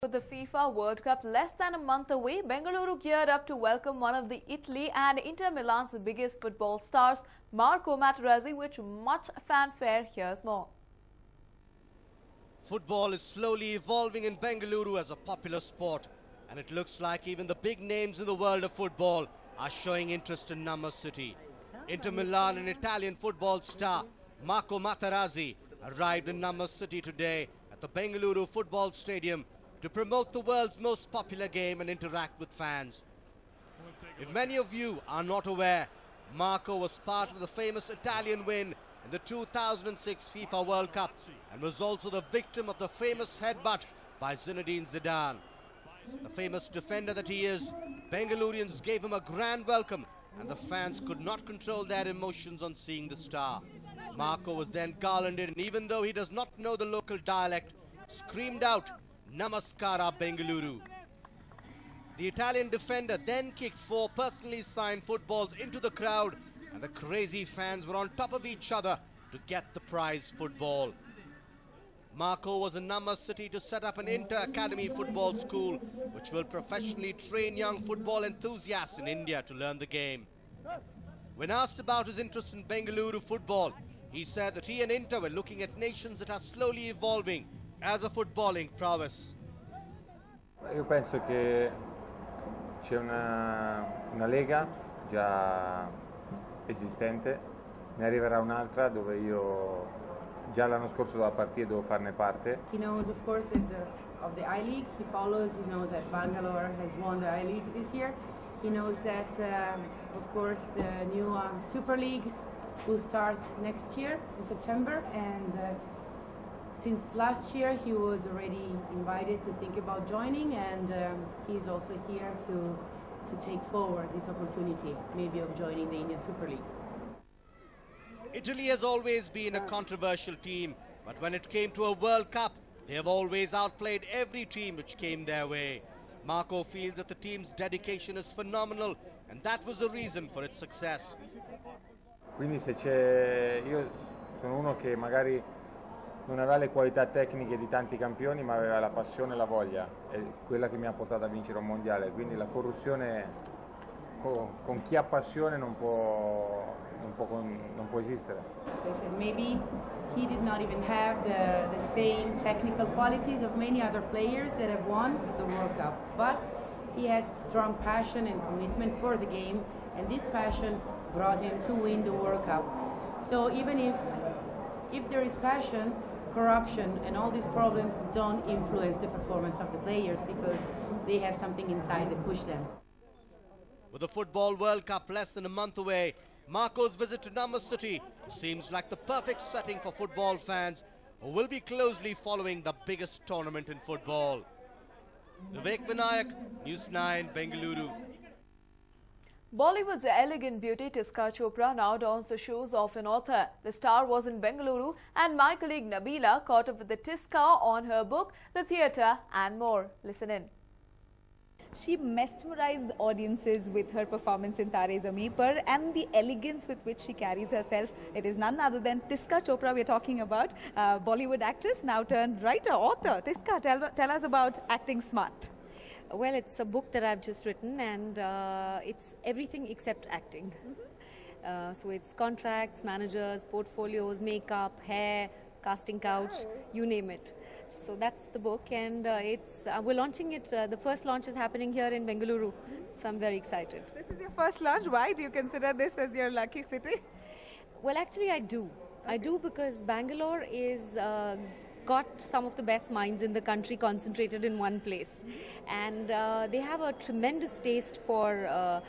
With the FIFA World Cup less than a month away, Bengaluru geared up to welcome one of the Italy and Inter Milan's biggest football stars, Marco Materazzi, with much fanfare. Here's more. Football is slowly evolving in Bengaluru as a popular sport, and it looks like even the big names in the world of football are showing interest in Nama City. Inter Milan and Italian football star Marco Materazzi arrived in Nama City today at the Bengaluru Football Stadium to promote the world's most popular game and interact with fans. If many of you are not aware, Marco was part of the famous Italian win in the 2006 FIFA World Cup and was also the victim of the famous headbutt by Zinedine Zidane. The famous defender that he is, Bengalurians gave him a grand welcome and the fans could not control their emotions on seeing the star. Marco was then garlanded, and even though he does not know the local dialect, screamed out, "Namaskara Bengaluru." The Italian defender then kicked 4 personally signed footballs into the crowd, and the crazy fans were on top of each other to get the prize football. Marco was in Nama City to set up an inter-academy football school which will professionally train young football enthusiasts in India to learn the game. When asked about his interest in Bengaluru football, he said that he and Inter were looking at nations that are slowly evolving as a footballing prowess. Io penso che c'è una lega già esistente, ne arriverà un'altra dove io già l'anno scorso da partire devo farne parte. He knows, of course, of the I-League. He follows. He knows that Bangalore has won the I-League this year. He knows that, of course, the new Super League will start next year in September, and since last year he was already invited to think about joining, and he's also here to take forward this opportunity, maybe of joining the Indian Super League. Italy has always been a controversial team, but when it came to a World Cup, they have always outplayed every team which came their way. Marco feels that the team's dedication is phenomenal, and that was the reason for its success. Quindi io sono uno che magari non aveva le qualità tecniche di tanti campioni, ma aveva la passione e la voglia, è quella che mi ha portato a vincere un mondiale. Quindi la corruzione con chi ha passione non può esistere. So I said maybe he did not even have the same technical qualities of many other players that have won the World Cup, but he had strong passion and commitment for the game, and this passion brought him to win the World Cup. So even if there is passion, corruption and all these problems don't influence the performance of the players, because they have something inside that push them. With the Football World Cup less than a month away, Marco's visit to Nama City seems like the perfect setting for football fans who will be closely following the biggest tournament in football. Vivek Vinayak, News9, Bengaluru. Bollywood's elegant beauty Tiska Chopra now dons the shoes of an author. The star was in Bengaluru, and my colleague Nabila caught up with the Tiska on her book, The Theatre and More. Listen in. She mesmerized audiences with her performance in Tare Zameen Par and the elegance with which she carries herself. It is none other than Tiska Chopra we're talking about, Bollywood actress, now turned writer, author. Tiska, tell us about Acting Smart. Well, it's a book that I've just written, and it's everything except acting. So it's contracts, managers, portfolios, makeup, hair, casting couch, you name it. So that's the book, and we're launching it. The first launch is happening here in Bengaluru, so I'm very excited. This is your first launch. Why do you consider this as your lucky city? Well, actually I do. Okay. I do, because Bangalore is got some of the best minds in the country concentrated in one place, and they have a tremendous taste for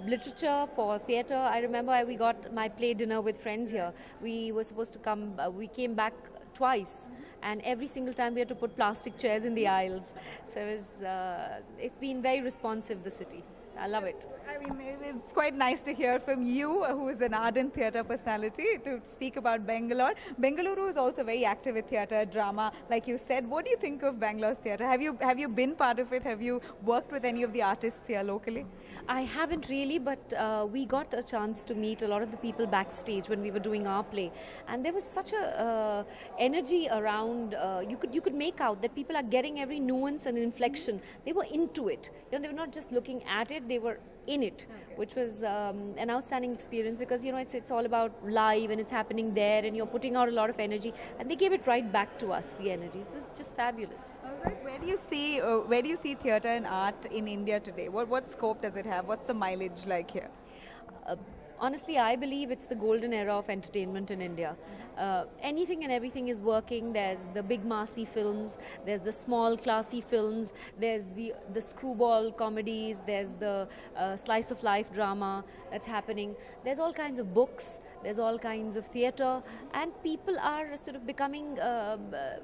literature, for theatre. I remember we got my play dinner with friends here. We were supposed to come, we came back twice, and every single time we had to put plastic chairs in the aisles. So it's been very responsive, the city. I love it. I mean, it's quite nice to hear from you, who is an ardent theatre personality, to speak about Bangalore. Bengaluru is also very active with theatre, drama, like you said. What do you think of Bangalore's theatre? Have you been part of it? Have you worked with any of the artists here locally? I haven't really, but we got a chance to meet a lot of the people backstage when we were doing our play, and there was such a energy around. You could make out that people are getting every nuance and inflection. They were into it. You know, they were not just looking at it; they were in it, which was an outstanding experience, because it's all about live and it's happening there, and you're putting out a lot of energy, and they gave it right back to us. The energy, it was just fabulous. All right. Where do you see theatre and art in India today? What scope does it have? What's the mileage like here? Honestly, I believe it's the golden era of entertainment in India. Anything and everything is working. There's the big massy films, there's the small classy films, there's the screwball comedies, there's the slice of life drama that's happening. There's all kinds of books, there's all kinds of theatre, and people are sort of becoming,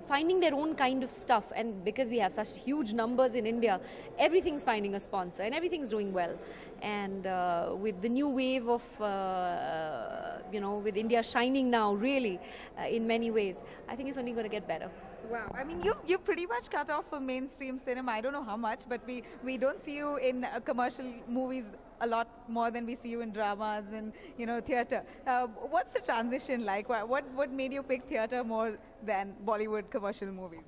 finding their own kind of stuff. And because we have such huge numbers in India, everything's finding a sponsor and everything's doing well. And with the new wave of, with India shining now, really, in many ways, I think it's only going to get better. Wow, I mean, you've pretty much cut off from mainstream cinema. I don't know how much, but we don't see you in commercial movies a lot more than we see you in dramas and theatre. What's the transition like? What made you pick theatre more than Bollywood commercial movies?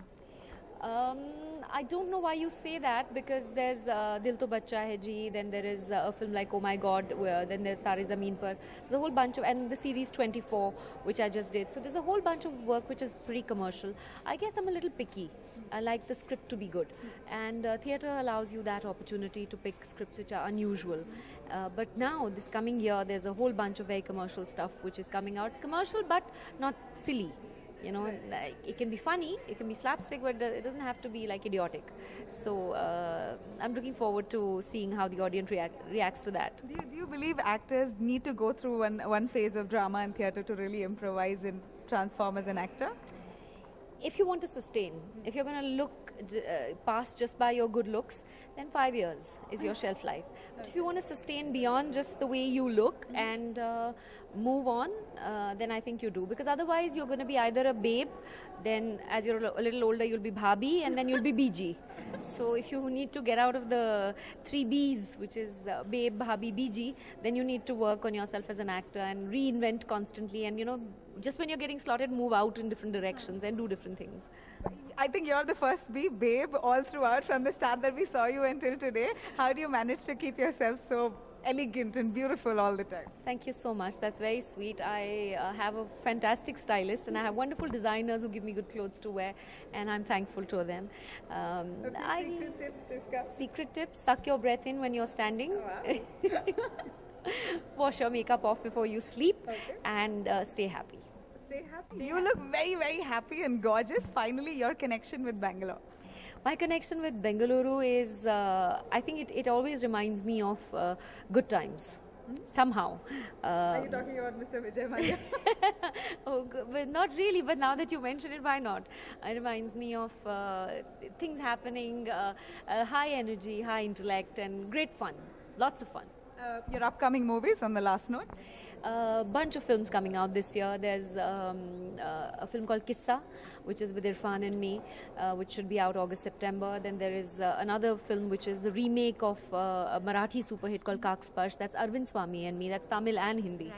I don't know why you say that, because there's Dil To Bachcha Hai Ji, then there is a film like Oh My God, then there's Tare Zameen Par. There's a whole bunch of, and the series 24, which I just did. So there's a whole bunch of work which is pretty commercial. I guess I'm a little picky. I like the script to be good. And theatre allows you that opportunity to pick scripts which are unusual. But now, this coming year, there's a whole bunch of very commercial stuff which is coming out. Commercial, but not silly. It can be funny, it can be slapstick, but it doesn't have to be like idiotic. So I'm looking forward to seeing how the audience reacts to that. Do you believe actors need to go through one phase of drama and theatre to really improvise and transform as an actor? If you want to sustain, if you're going to look past just by your good looks, then 5 years is your shelf life. But if you want to sustain beyond just the way you look and move on, then I think you do. Because otherwise you're going to be either a babe, then as you're a little older you'll be bhabi, and then you'll be BG. So if you need to get out of the 3 Bs, which is babe, bhabi, BG, then you need to work on yourself as an actor and reinvent constantly, and just when you're getting slotted, move out in different directions and do different things. I think you're the first babe all throughout, from the start that we saw you until today. How do you manage to keep yourself so elegant and beautiful all the time? Thank you so much. That's very sweet. I have a fantastic stylist, and I have wonderful designers who give me good clothes to wear, and I'm thankful to them. Secret tips, discuss. Secret tips: suck your breath in when you're standing. Oh, wow. Wash your makeup off before you sleep, and stay happy. Stay happy. You look very, very happy and gorgeous. Finally, your connection with Bangalore. My connection with Bengaluru is, I think it always reminds me of good times. Somehow. Are you talking about Mr. Vijay Mallya? Oh, but not really, but now that you mention it, why not? It reminds me of things happening, high energy, high intellect, and great fun. Lots of fun. Your upcoming movies, on the last note? A bunch of films coming out this year. There's a film called Kissa, which is with Irfan and me, which should be out August, September. Then there is another film which is the remake of a Marathi super hit called Kaksparsh. That's Arvind Swamy and me. That's Tamil and Hindi.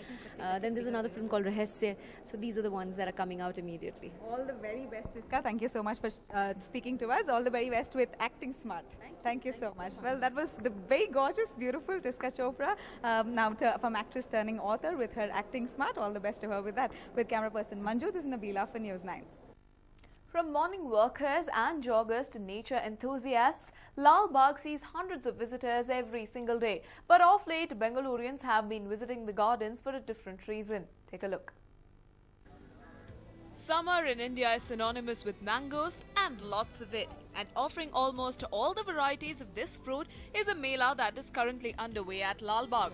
Then there's another film called Rahasya. So these are the ones that are coming out immediately. All the very best, Tiska. Thank you so much for speaking to us. All the very best with Acting Smart. Thank you so much. Well, that was the very gorgeous, beautiful Tiska Chopra, from actress turning author, with her Acting Smart. All the best to her with that. With camera person Manju, this is Nabila for News 9. From morning workers and joggers to nature enthusiasts, Lal Bagh sees hundreds of visitors every single day. But of late, Bengalurians have been visiting the gardens for a different reason. Take a look. Summer in India is synonymous with mangoes and lots of it. And offering almost all the varieties of this fruit is a mela that is currently underway at Lal Bagh.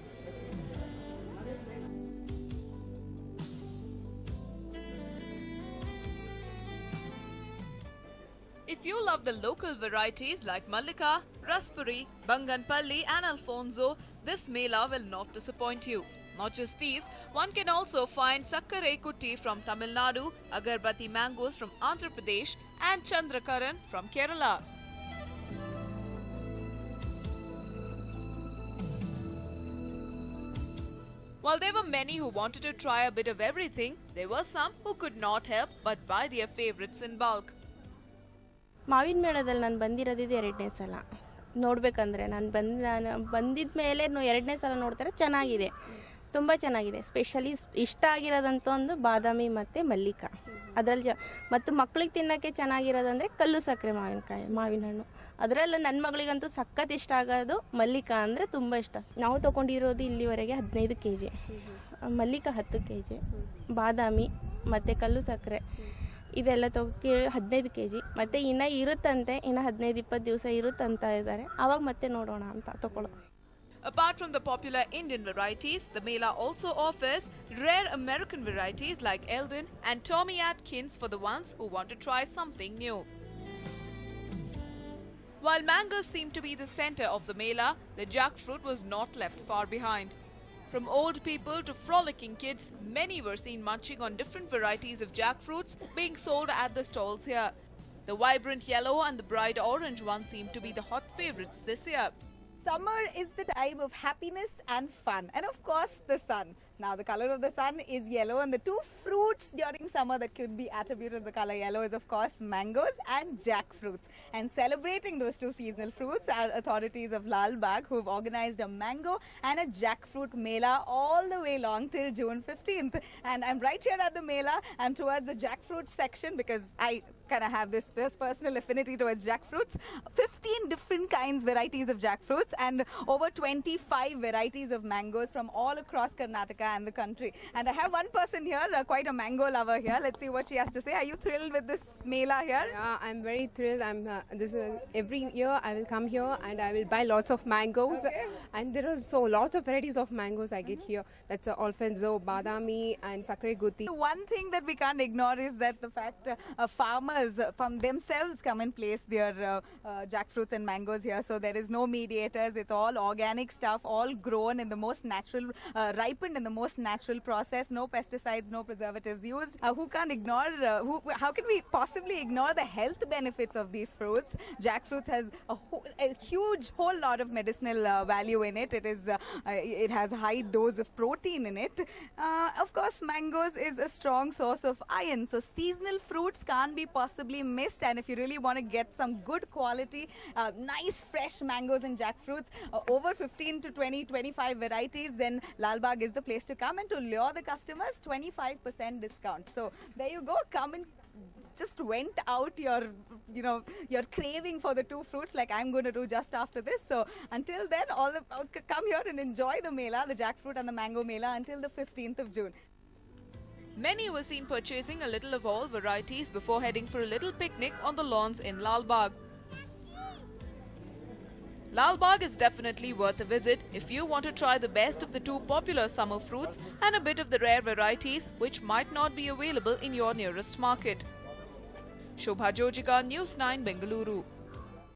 If If you love the local varieties like Mallika, Raspberry, Banganpalli and Alfonso, this Mela will not disappoint you. Not just these, one can also find Sakkare Kutti from Tamil Nadu, Agarbatti mangoes from Andhra Pradesh and Chandrakaran from Kerala. While there were many who wanted to try a bit of everything, there were some who could not help but buy their favorites in bulk. ಮಾವಿನ ಮೇಳದಲ್ಲಿ ನಾನು ಬಂದಿರೋದಿದೆ ಎರಡನೇ ಸಲ ನೋಡಬೇಕಂದ್ರೆ ನಾನು ಬಂದಿದ್ದ ಮೇಲೆ ಎರಡನೇ ಸಲ ನೋಡ್ತಾರೆ ಚೆನ್ನಾಗಿದೆ ತುಂಬ ಚೆನ್ನಾಗಿದೆ ಸ್ಪೆಷಲಿ ಇಷ್ಟ ಆಗಿರೋದಂತ ಒಂದು ಬಾದಾಮಿ ಮತ್ತು ಮಲ್ಲಿಕ ಅದರಲ್ಲಿ ಮತ್ತು ಮಕ್ಕಳಿಗೆ ತಿನ್ನೋಕ್ಕೆ ಚೆನ್ನಾಗಿರೋದಂದರೆ ಕಲ್ಲು ಸಕ್ಕರೆ ಮಾವಿನ ಹಣ್ಣು ಅದರಲ್ಲ ನನ್ನ ಮಗಳಿಗಂತೂ ಸಖತ್ ಇಷ್ಟ ಆಗೋದು ಮಲ್ಲಿಕ ಅಂದರೆ ತುಂಬ ಇಷ್ಟ ನಾವು ತೊಗೊಂಡಿರೋದು ಇಲ್ಲಿವರೆಗೆ 15 kg ಮಲ್ಲಿಕ 10 kg ಬಾದಾಮಿ ಮತ್ತು ಕಲ್ಲು ಸಕ್ಕರೆ ಇದೆಲ್ಲ 15 kg ಮತ್ತು ಇನ್ನು ಇರುತ್ತಂತೆ ಇನ್ನು 15-20 ದಿವಸ ಇರುತ್ತಂತ ಇದ್ದಾರೆ ಆವಾಗ ಮತ್ತೆ ನೋಡೋಣ ಅಂತ ತಗೊಳ್ಳೋ. Apart from the popular Indian varieties, the Mela also offers rare American varieties like Eldon and Tommy Atkins for the ones who want to try something new. While mangoes seem to be the center of the Mela, the jackfruit was not left far behind. From old people to frolicking kids, many were seen munching on different varieties of jackfruits being sold at the stalls here. The vibrant yellow and the bright orange one seem to be the hot favorites this year. Summer is the time of happiness and fun, and of course the sun. Now the color of the sun is yellow, and the two fruits during summer that could be attributed the color yellow is of course mangoes and jackfruits. And celebrating those two seasonal fruits are authorities of Lal Bagh, who have organized a mango and a jackfruit mela all the way long till June 15th. And I'm right here at the mela. I'm towards the jackfruit section because I kind of have this personal affinity towards jackfruits. 15 different varieties of jackfruits and over 25 varieties of mangoes from all across Karnataka and the country. And I have one person here, quite a mango lover here. Let's see what she has to say. Are you thrilled with this mela here? Yeah, I'm very thrilled. Every year I will come here and I will buy lots of mangoes. Okay. And there are lots of varieties of mangoes I get here. That's Alfonso, Badami and Sakkare Kutti. One thing that we can't ignore is that the fact farmers from themselves come and place their jackfruits and mangoes here. So there is no mediators. It's all organic stuff, all grown in the most natural, ripened in the most natural process. No pesticides, no preservatives used. Who can't ignore, how can we possibly ignore the health benefits of these fruits? Jackfruits has a huge whole lot of medicinal value in it. It has a high dose of protein in it. Of course, mangoes is a strong source of iron. So seasonal fruits can't be possibly missed. And if you really want to get some good quality, nice fresh mangoes and jackfruits, over 15 to 20, 25 varieties, then Lal Bagh is the place to come. And to lure the customers, 25% discount. So there you go. Come and just vent out your craving for the two fruits like I'm going to do just after this. So until then, come here and enjoy the mela, the jackfruit and the mango mela until the 15th of June. Many were seen purchasing a little of all varieties before heading for a little picnic on the lawns in Lal Bagh. Lal Bagh is definitely worth a visit if you want to try the best of the two popular summer fruits and a bit of the rare varieties which might not be available in your nearest market. Shobha Jojika, News 9, Bengaluru.